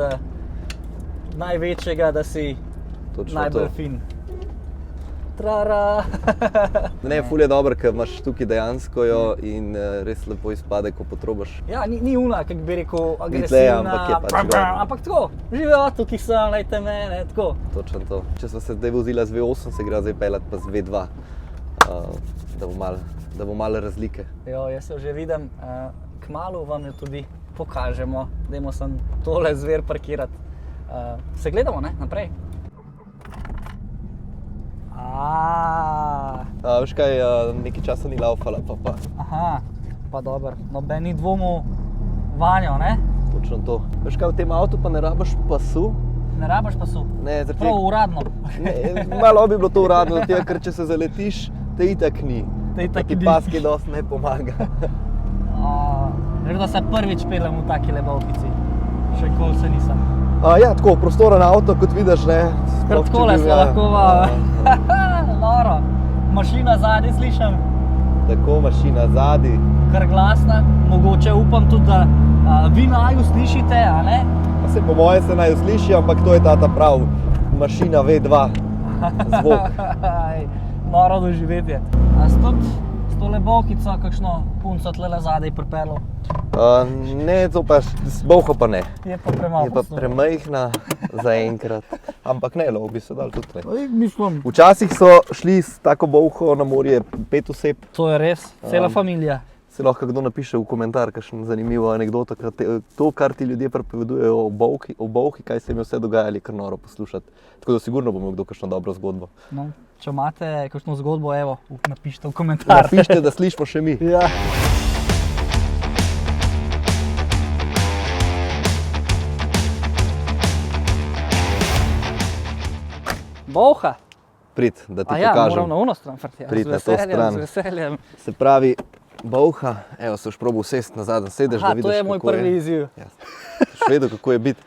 S1: največjega, da si najbolj fin. Trara.
S2: Ne, ful je dobro, ker imaš tukaj dejansko jo in res lepo izpade, ko potrobaš.
S1: Ja, ni una, kako bi rekel,
S2: tle,
S1: agresivna.
S2: ampak je pač gor.
S1: Ampak tako, živijo, tukaj sem, lejte mene, tako.
S2: Točno to. Če sva se zdaj vozila z V8, se gre zdaj peljati pa z V2, da bo malo razlike.
S1: Jo, jaz jo že vidim, kmalu vam jo tudi pokažemo. Dajmo sem tole zver parkirati. Se gledamo, ne? Naprej.
S2: Veš kaj, nekaj časa ni laufala, pa.
S1: Aha, pa dobro. Noben ni dvomil vanjo, ne?
S2: Točno to. Veš kaj, v tem avtu pa ne rabiš pasu.
S1: Ne rabiš pasu?
S2: Ne,
S1: Prav uradno.
S2: Ne, malo bi bilo to uradno, zato ker če se zaletiš, te itak ni.
S1: Te itak
S2: Ti
S1: ni.
S2: paski dosti ne pomaga.
S1: Že da se prvič peljem v taki lebovkici. Še kol se nisem.
S2: Ja, tako, prostoren avto, kot vidiš, ne.
S1: Kar takole se lahko noro. Mašina zadnji slišim.
S2: Tako, mašina zadnji.
S1: Kar glasna. Mogoče upam tudi, da vi naju slišite, a ne?
S2: Pa se po moje se naj sliši, ampak to je ta prav mašina V2 zvok.
S1: Noro doživetje. A si tudi s to lebovkico kakšno punco tlele zadaj pripeljal?
S2: Ne, to pa bolha pa ne.
S1: Je pa premalo.
S2: Je pa premajhna zaenkrat. Ampak ne, lahko bi se dal tudi ne.
S1: Mislim.
S2: Včasih so šli s tako bolho na morje 5 oseb.
S1: To je res, cela familija.
S2: Se lahko kdo napiše v komentar kakšno zanimivo anekdoto, to, kar ti ljudje pripovedujejo o bolhi, kaj se jim je vse dogajalo, je kar noro poslušati. Tako da sigurno bo imel kdo kakšno dobro zgodbo.
S1: No, če imate kakšno zgodbo, evo, napišite v komentar.
S2: Napišite, da slišimo še mi.
S1: Ja. Bolha.
S2: Prid, da ti
S1: Ja,
S2: pokažem.
S1: moram na uno stran frti.
S2: Prid na to stran.
S1: Z veseljem.
S2: Se pravi, bolha, evo, se boš probal sesti na zadnji sedež, da vidiš,
S1: to je moj prvi izziv.
S2: Ja, boš vedel, kako je biti.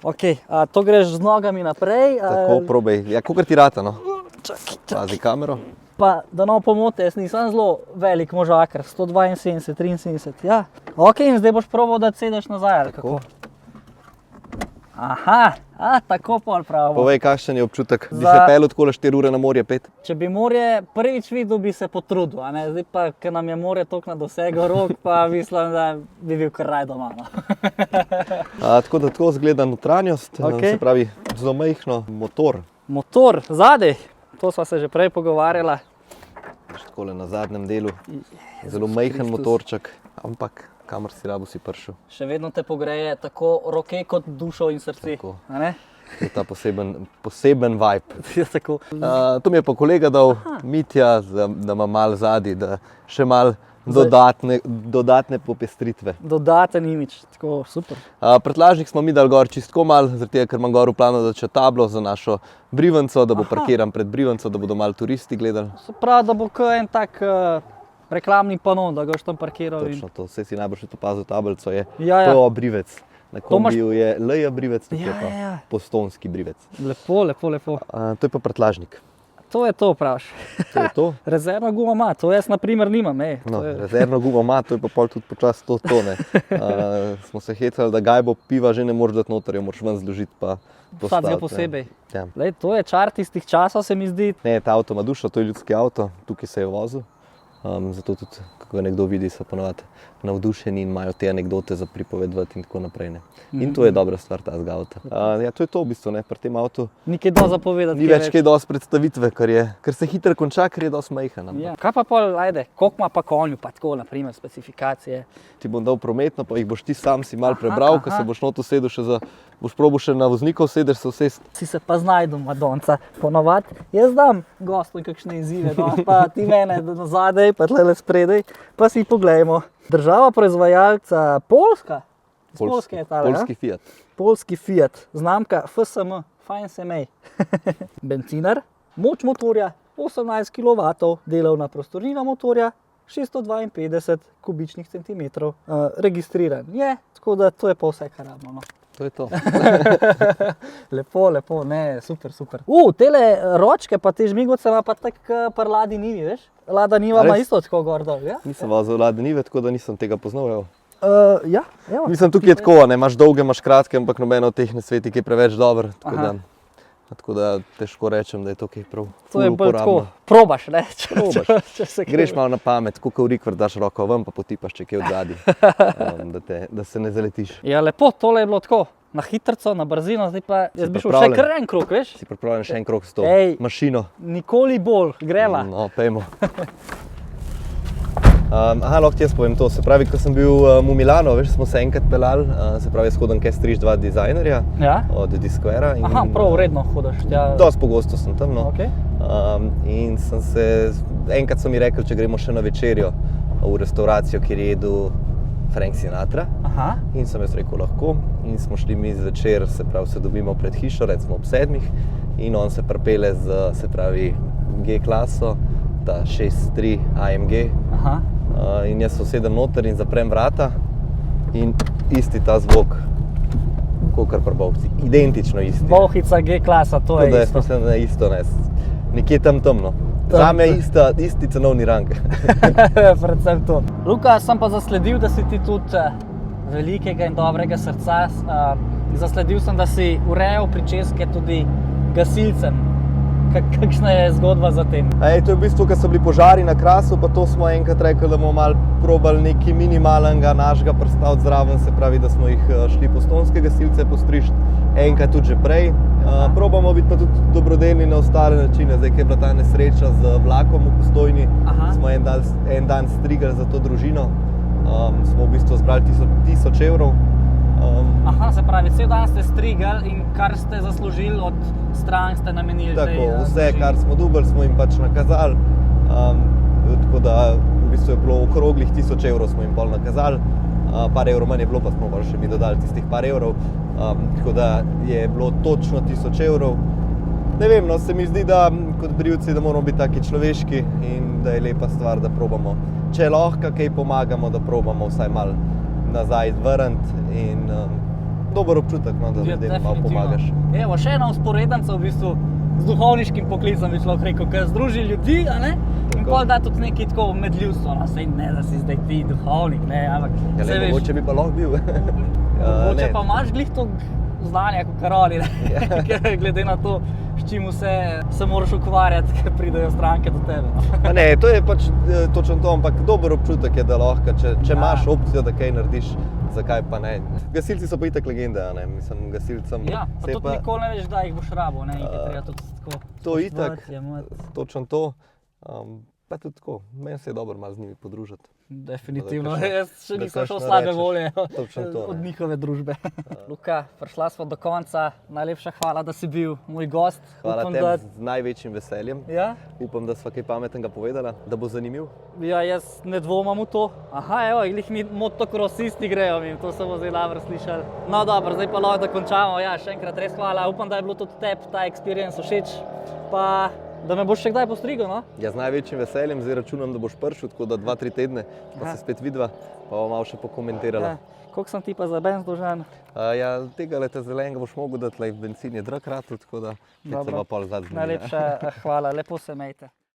S1: Ok, to greš z nogami naprej.
S2: Tako, probaj. Ja, kakor ti rata, no.
S1: Čakaj.
S2: Pazi kamero.
S1: Pa, da ne pomote, jaz nisem zelo velik možakar, 172, 73, ja. Ok, in zdaj boš probal, da sedeš nazaj, ali kako? Aha, tako pol pravo.
S2: Povej, kakšen je občutek? Bi
S1: Za-
S2: se peljal takole 4 ure na morje, 5?
S1: Če bi morje prvič videl, bi se potrudil, a ne? Zdaj pa, ker nam je morje toliko na dosegu rok, pa mislim, da bi bil kar raj doma. No.
S2: Tako da tako izgleda notranjost,
S1: Okej.
S2: se pravi, zelo majhno, motor.
S1: Motor, zadaj, to sva se že prej pogovarjala.
S2: Takole na zadnjem delu, zelo majhen
S1: Kristus.
S2: motorček, ampak kamor si rabo si prišel.
S1: Še vedno te pogreje tako roke kot dušo in srce.
S2: Tako.
S1: A ne?
S2: To je ta poseben vibe.
S1: Je tako.
S2: To mi je pa kolega dal, Mitja, da ima malo zadaj, da še malo dodatne popestritve.
S1: Dodaten imič, tako super.
S2: Prtljažnik smo mi dali gor čistko malo, zaradi tega, ker imam gor v planu, da če tablo za našo Brivenco, da bo parkiran pred Brivenco, da bodo malo turisti gledali.
S1: Se pravi, da bo kot en tak reklamni panon, da ga boš tam parkiral.
S2: Točno to, vse si najbolj še opazil tablico, je
S1: Ja.
S2: to Brivec. Na
S1: To imaš-
S2: kombiju je Leja Brivec, tukaj je pa
S1: Ja.
S2: Postojnski Brivec.
S1: Lepo, lepo, lepo.
S2: To je pa prtljažnik.
S1: To je to, praviš.
S2: To je to.
S1: Rezervna guma ima, to jaz na primer nimam.
S2: No, rezervno gumo ima, to je pa pol tudi počasi to tone. Smo se hecali, da gajbo piva že ne moreš dati noter, jo moraš ven zložiti pa postaviti.
S1: Vsakega posebej.
S2: Ja.
S1: Lej, to je čar tistih časov, se mi zdi.
S2: Ne, ta avto ima dušo, to je ljudski avto, tukaj se je vozil. Zato tudi, kako ga nekdo vidi, so ponovadi navdušeni in imajo te anekdote za pripovedovati in tako naprej. Ne. In to je dobra stvar tazga avta. Ja, to je to v bistvu, ne, pri tem avtu.
S1: Ni kaj dosti zapovedati.
S2: Ni več kaj dosti predstavitve, ker se hitro konča, ker je dosti majhen.
S1: Ja. Kaj pa pol, ajde, koliko ima pa konju, pa tako, naprimer, specifikacije?
S2: Ti bom dal prometno, pa jih boš ti sam si mal prebral, ko se boš noto sedel še za, boš probal še na voznikov sedež se usesti.
S1: Si se pa znajdem, Madonca, ponovadi. Jaz dam gostom kakšne izzive, danes pa ti mene zadaj, pa tlele spredaj, pa si poglejmo. Država proizvajalca Poljska. Iz Poljske je tale,
S2: Poljski Fiat.
S1: Poljski Fiat, znamka FSM, fajn se mej. Bencinar, moč motorja 18 kW, delovna prostornina motorja 652 kubičnih centimetrov. Registriran je, tako da to je pa vse, kar rabimo. No.
S2: To je to.
S1: Lepo, lepo, ne, super, super. Tele ročke pa te žmigovce ima pa tako pri Ladi Nivi, veš? Lada Niva ima isto tako gor dol, ja?
S2: Nisem vozil Lade Nive, tako da nisem tega poznal. Evo.
S1: Ja, evo.
S2: Mislim, tukaj je tako, ne, imaš dolge, imaš kratke, ampak nobeno od teh na sveti, ki je preveč dober. Tako da tako da težko rečem, da je to kaj prav
S1: To je bolj tako,
S2: uporabno.
S1: probaš, ne?
S2: Probaš.
S1: Če se
S2: Greš malo na pamet, kot v rikver daš roko ven, pa potipaš, če kje odzadi, da se ne zaletiš.
S1: Ja, lepo, tole je bilo tako, na hitrico, na brzino, zdaj pa jaz bi šel še
S2: pripravljen?
S1: kar en krog, veš?
S2: Si pripravljen še en krog s to
S1: Ej.
S2: mašino?
S1: Nikoli bolj, greva.
S2: No, pejmo. Lahko ti jaz povem to. Se pravi, ko sem bil v Milano, veš, smo se enkrat peljali, se pravi, jaz hodim Kestriž 2 dizajnerja
S1: Ja?
S2: od Disquera.
S1: Aha, prav redno hodiš.
S2: Dosti pogosto sem tam, no.
S1: Okay.
S2: In enkrat so mi rekli, če gremo še na večerjo v restauracijo, kjer je jedel Frank Sinatra.
S1: Aha.
S2: In sem jaz rekel, lahko. In smo šli mi zvečer, se pravi, se dobimo pred hišo, recimo ob 7. In on se pripelje z, se pravi, G-klaso, ta 6.3 AMG.
S1: Aha.
S2: In jaz se usedem noter in zaprem vrata in isti ta zvok, kakor pri Bovci. Identično isti.
S1: Bolhica G-klasa, to je
S2: Tako da jaz
S1: isto.
S2: mislim, da je isto, ne. Nekje temno. Zame je isti cenovni rang.
S1: Predvsem to. Luka, sem pa zasledil, da si ti tudi velikega in dobrega srca. Zasledil sem, da si urejal pričeske tudi gasilcem. Kakšna je zgodba za tem?
S2: To je v bistvu, ko so bili požari na Krasu, pa to smo enkrat rekli, da bomo malo probali nekaj minimalnega našega predstaviti zraven, se pravi, da smo jih šli postojnske gasilce postrižiti, enkrat tudi že prej. Probamo biti pa tudi dobrodelni na ostale načine. Zdaj, ko je bila ta nesreča z vlakom v Postojni, smo en dan strigali za to družino. Smo v bistvu zbrali 1000 evrov.
S1: Aha, se pravi, cel dan ste strigali in kar ste zaslužili od strank ste namenili tej
S2: Tako, vse,
S1: družini.
S2: kar smo dobili, smo jim pač nakazali. Tako da v bistvu je bilo okroglih 1000 evrov smo jim pol nakazali. Par evrov manj je bilo, pa smo pa še mi dodali tistih par evrov. Tako da je bilo točno 1000 evrov. Ne vem, no, se mi zdi, da kot brivci, da moramo biti taki človeški in da je lepa stvar, da probamo, če lahko kaj pomagamo, da probamo vsaj malo nazaj vrniti in dober občutek, no, da ljudem malo pomagaš.
S1: Evo, še ena vzporednica v bistvu z duhovniškim poklicem, bi človek rekel, ki združi ljudi, a ne? In pol da tudi nekaj tako medljivstvo, no, sej ne, da si zdaj ti duhovnik, ne, ampak
S2: Ja, ne, mogoče bi pa lahko bil.
S1: mogoče pa imaš glih to znanje kot Karoli, ne, glede na to, s čim vse se moraš ukvarjati, ker pridejo stranke do tebe.
S2: Ne, to je pač točno to, ampak dober občutek je, da lahko, če imaš opcijo, da kaj narediš, zakaj pa ne. Gasilci so pa itak legende, a ne, mislim, gasilcem.
S1: Ja, pa tudi nikoli ne veš, da jih boš rabil, ne, in je treba tudi tako
S2: To itak,
S1: jemati.
S2: točno to. Pa tudi tako, meni se je dobro malo z njimi podružiti.
S1: Definitivno,
S2: Da
S1: jaz še
S2: da
S1: nisem šel
S2: kakšno
S1: slabe
S2: rečeš.
S1: volje
S2: Točno to,
S1: od
S2: ne.
S1: njihove družbe. Luka, prišla smo do konca, najlepša hvala, da si bil moj gost.
S2: Hvala
S1: Upam,
S2: tem z največjim veseljem.
S1: Ja?
S2: Upam, da sva kaj pametnega povedala, da bo zanimiv.
S1: Ja, jaz ne dvomam v to. Aha, evo, glih mi motokrosisti grejo, to se bo zdaj dobro slišali. No dobro, zdaj pa lahko da končamo. Ja, še enkrat res hvala. Upam, da je bilo tudi tebi ta experience všeč. Pa da me boš še kdaj postrigel, no?
S2: Ja, z največjim veseljem, zdaj računam, da boš prišel, tako da 2-3 tedne, pa se spet vidva, pa bomo malo še pokomentirala.
S1: Ja. Koliko sem ti pa za benz dolžan?
S2: Ja, tega leta zelenega boš mogel dati, bencin je drag ratu, tako da se pa pol zadnji.
S1: Najlepša hvala, lepo se imejte.